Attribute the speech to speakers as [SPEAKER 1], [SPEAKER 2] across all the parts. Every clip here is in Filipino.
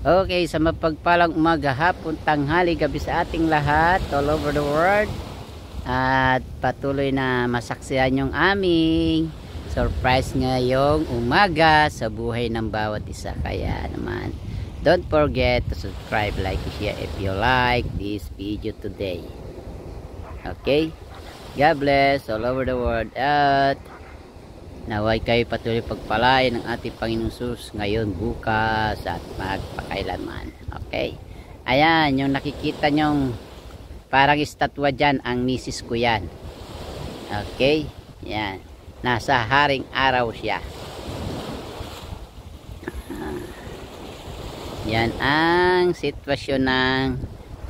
[SPEAKER 1] Okay, sa mapagpalang umaga, hapon, tanghali, gabi sa ating lahat all over the world. At patuloy na masaksihan yung aming surprise ngayong umaga sa buhay ng bawat isa. Kaya naman, don't forget to subscribe, like, share if you like this video today. Okay? God bless all over the world. At naway kayo patuloy pagpalain ng ating Panginoong Sus ngayon, bukas at magpakailanman. Okay? Ayan, yung nakikita nyong parang estatwa dyan, ang misis ko yan. Okay? Yan. Nasa haring araw siya. Yan ang sitwasyon ng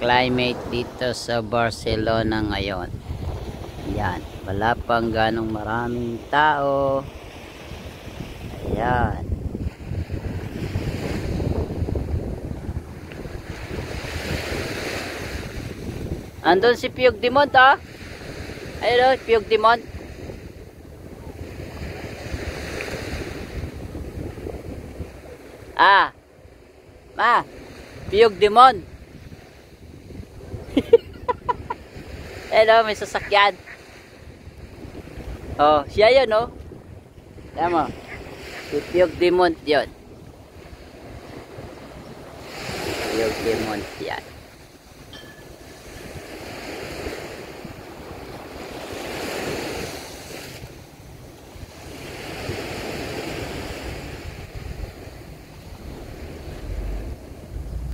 [SPEAKER 1] climate dito sa Barcelona ngayon. Yan. Wala pang ganong maraming tao. Ayan. Andun si Piyog Dimont, oh. Ayun, Piyog Dimont. Ah. Ma. Piyog Dimont. Ayun, may sasakyan. Oh, siya yun, oh. Tama. Si Piyog Dimont yun. Piyog Dimont yan.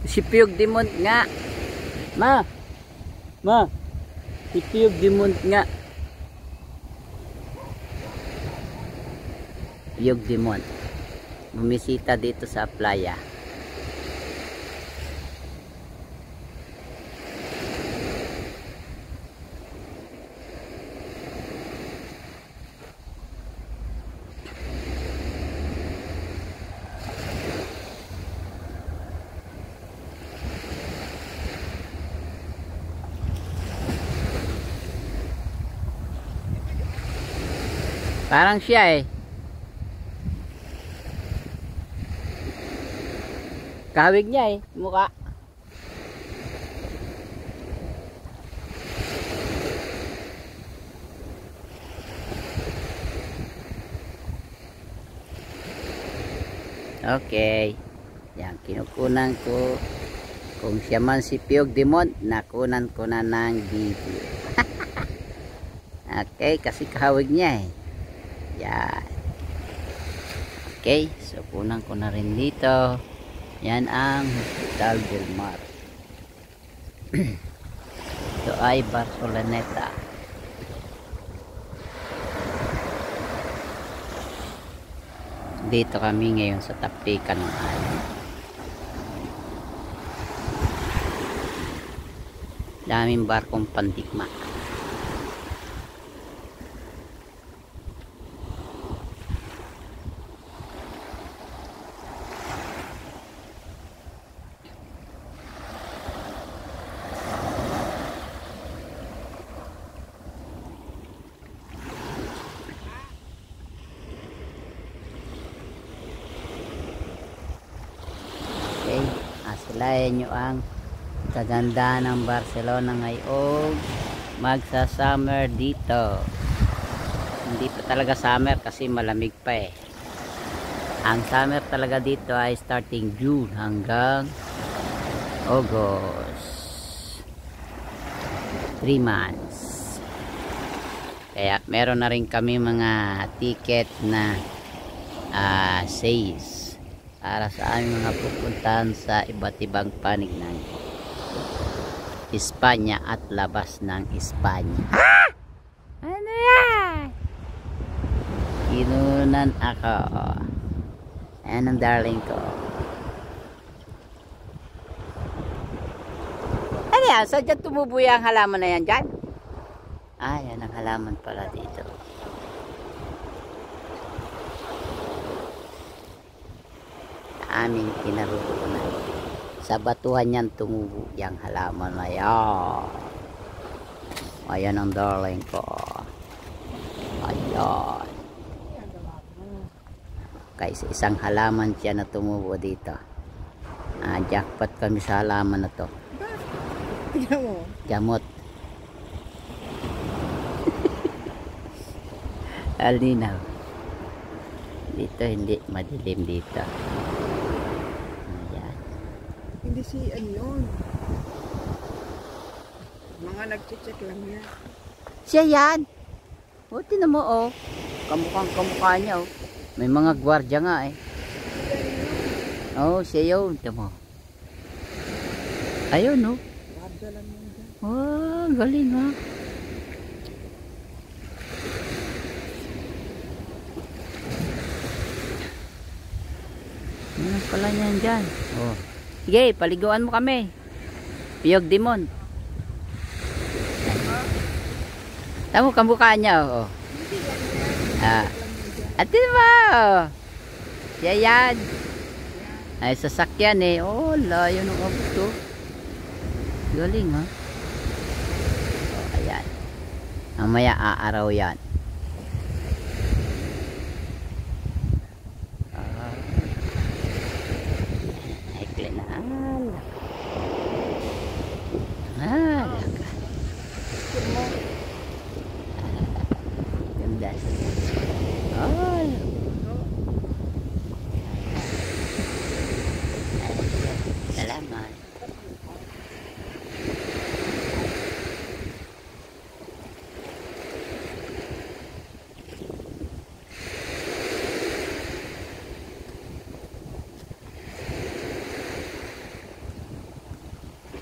[SPEAKER 1] Si Piyog Dimont nga. Ma. Si Piyog Dimont nga. Piyog Dimont. Bumisita dito sa playa. Parang siya eh. Kawig niya eh, mukha. Okay. Yan, kinukunan ko. Kung siya man si Piyog Dimont, nakunan ko na ng video. Okay, kasi kawig niya eh. Yan. Okay, so kunan ko na rin dito. Yan ang Hospital del Mar. Ito ay Barceloneta. Dito kami ngayon sa tapikan ng alon. Daming barkong pandigma. Asilayan nyo ang kaganda ng Barcelona ngayon magsa-summer dito. Hindi pa talaga summer kasi malamig pa eh. Ang summer talaga dito ay starting June hanggang August. 3 months. Kaya meron na rin kami mga ticket na sales para sa aming mga pupuntahan sa iba't ibang panig ng Espanya at labas ng Espanya. Ano yan? Kinunan ako. Ayan ang darling ko. Ano yan? Saan dyan tumubo yung halaman na yan dyan? Ah, yan ang halaman pala dito. Aming kinarukunan. Sa batuhan yan tumubo yung halaman na yan. Ayan ang darling ko. Ayan. Kaya isang halaman siya na tumubo dito. Jackpot kami sa halaman na to.
[SPEAKER 2] Tingnan mo.
[SPEAKER 1] Gamot. Alinaw. Dito hindi madilim dito. Ayan.
[SPEAKER 2] Hindi si ano yun. Mga nagche-check lang yan.
[SPEAKER 1] Siya yan. O, tinan mo oh. Kamukhang kamukha niya oh. May mga gwardiya nga eh. Oh, siya yun. Tinan mo. Ayun oh.
[SPEAKER 2] Ganda lang yun dyan.
[SPEAKER 1] Oh, galing ha. Ano pala niyan dyan? Oh. Sige, paliguan mo kami. Piyog Demon. Tamo kamukha niya oh. Atin mo. Siya yan. Ay sasakyan eh. Oh, layo ng abot to. Galing ha. Oh, ayan. Mamaya aaraw yan. Ekle na. Laka. Ganda. Oh. Salamat.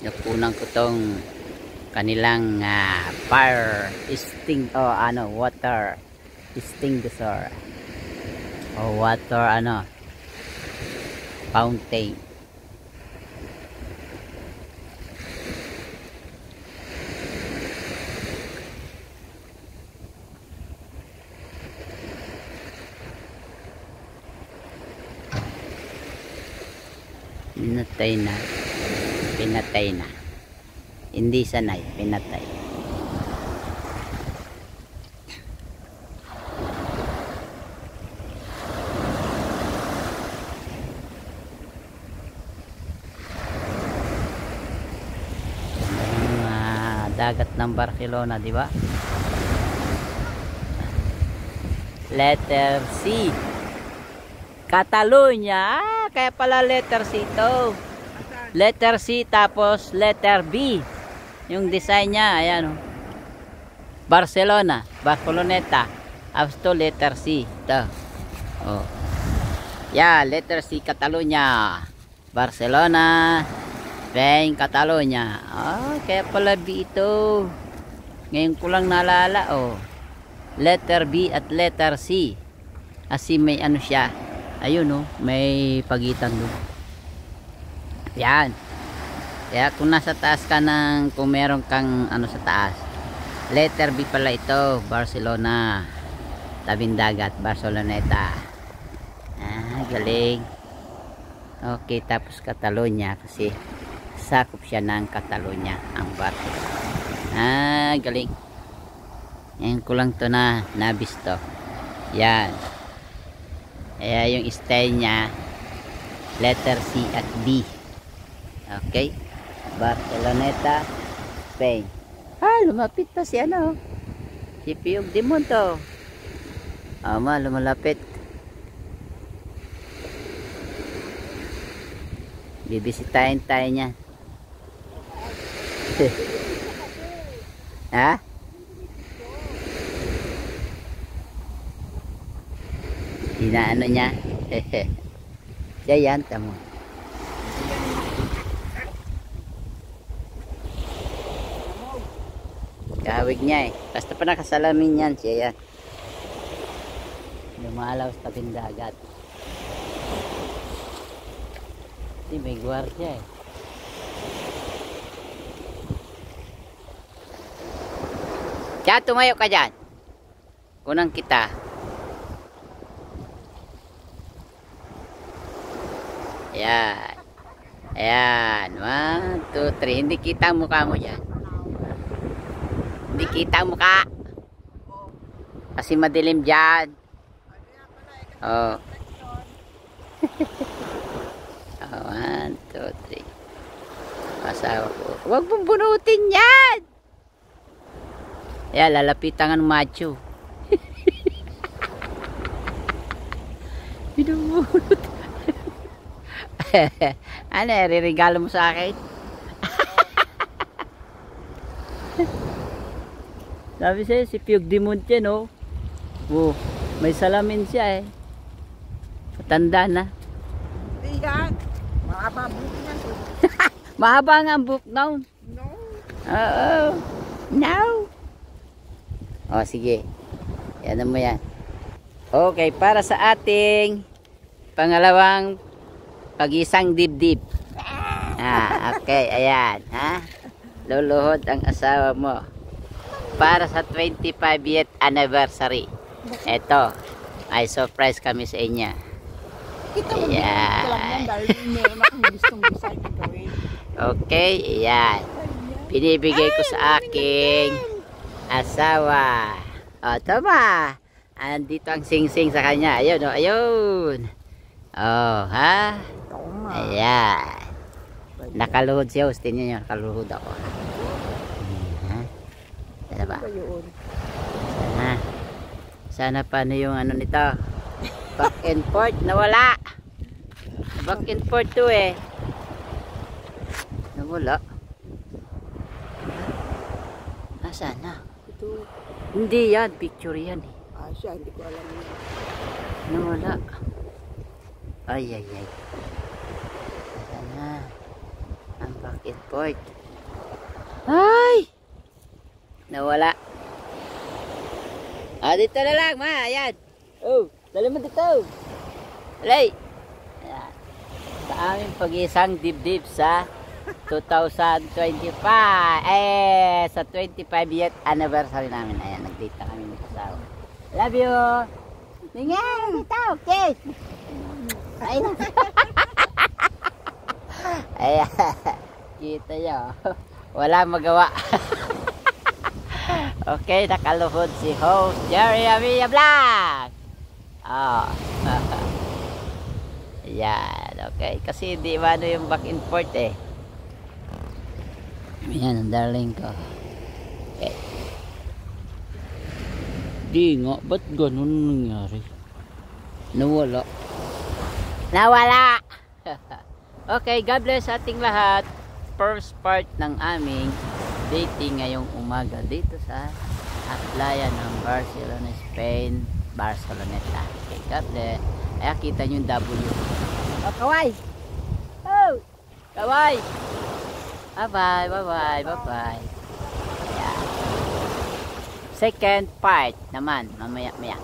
[SPEAKER 1] Napunan ko tong kanilang fire water extinguisher o water fountain. Pinatay na. Hindi sanay, pinatay. Dagat ng Barcelona, di ba? Letter C. Catalonia. Kaya pala letter C ito. Letter C tapos letter B. Yung design niya, ayan oh. Barcelona, Barceloneta. After letter C. Ito. Oh. Yeah, letter C, Catalonia. Barcelona, Spain, Catalonia. Kaya pala B ito. Ngayon ko lang naalala oh. Letter B at letter C. Kasi may ano siya. Ayun oh, may pagitan doon. Yan. Kaya kung nasa taas ka kung meron kang sa taas, letter B pala ito, Barcelona. Tabing dagat, Barceloneta. Galing. Okay, tapos Catalonia kasi sakop siya ng Catalonia ang Barcelona. Galing. Ngayon ko lang to nabis to. Yan. Kaya yung style niya letter C at B. Okay, Barceloneta, Spain. Lumapit pa si si Piyog Demon to. Lumalapit. Bibisitahin tayo niya. Ha? Inaano niya. Siya yan, tamo. Kahawig niya eh. Basta pa nakasalamin yan, siya yan. Lumalaw sa tabing dagat. Kasi may gwardiya eh. Kaya tumayo ka dyan. Kunang kita. Ayan. Ayan. 1, 2, 3. Hindi kita ang mukha mo dyan. Hindi kita ang mukha. Kasi madilim dyan. Oh. 1, 2, asawa ko. Huwag mong bunutin yan! Ayan, lalapitan ng macho. Binubunot. Ano eh, ririgalo mo sa akin? Sabi sa'yo, si Piyog Dimont yan, oh. Oh, may salamin siya eh. Matanda na.
[SPEAKER 2] Hindi yan. Mahaba buhok niyan.
[SPEAKER 1] Mahaba nga ang buhok noon.
[SPEAKER 2] No.
[SPEAKER 1] Oo. No. O, sige. Yan mo yan. Okay, para sa ating pangalawang pag-isang dibdib. Okay, ayan. Ha? Luluhod ang asawa mo. Para sa 25th anniversary. Ito, ay surprise kami sa inyo.
[SPEAKER 2] Kita mo
[SPEAKER 1] Ayan.
[SPEAKER 2] lang yan dahil meron akong gustong design na gawin.
[SPEAKER 1] Okay, ayan. Binibigay ko sa aking asawa. O, tama. Andito ang sing-sing sa kanya. Ayun, o, ayun. Oh, ha?
[SPEAKER 2] Tama.
[SPEAKER 1] Ayan. Nakaluhod siya. Gusto niyo, nakaluhod ako. Ha? Sana ba?
[SPEAKER 2] Ito yun.
[SPEAKER 1] Sana. Sana paano yung ano nito? Back and forth. Nawala. Back and forth to eh. Nawala. Nasaan na?
[SPEAKER 2] Ito.
[SPEAKER 1] Hindi yan. Picture yan eh.
[SPEAKER 2] Siya, hindi ko alam yun.
[SPEAKER 1] Nawala. Ay, ay, ay. Nasaan na? Ang back and forth. Ay! Nawala. Ah, dito na lang, ma. Ayan. Oh, dali mo dito. Dali. Ayan. Sa aming pag-isang dibdib sa 2025. Sa 25th anniversary namin. Ayan, nag-date na kami mag-asawa. Love you. Tingnan, dito. Okay. Ayan. Ayan. Kita nyo. Wala magawa. Okay, nakaluhod si host Jerry Amia Vlog. Oh. Ayan, okay. Kasi di ba ano yung back and forth eh. Ayan, ang darling ko. Okay. Di nga, ba't ganun nangyari? Nawala. Nawala! Okay, God bless ating lahat. First part ng aming dating ngayong umaga dito sa Atlaya ng Barcelona, Spain, Barceloneta. Okay, God bless. Ayan, kita nyo yung W. Oh, kaway! Oh! Kaway! Bye-bye, bye-bye, bye-bye. Ayan. Second part naman, mamaya-maya.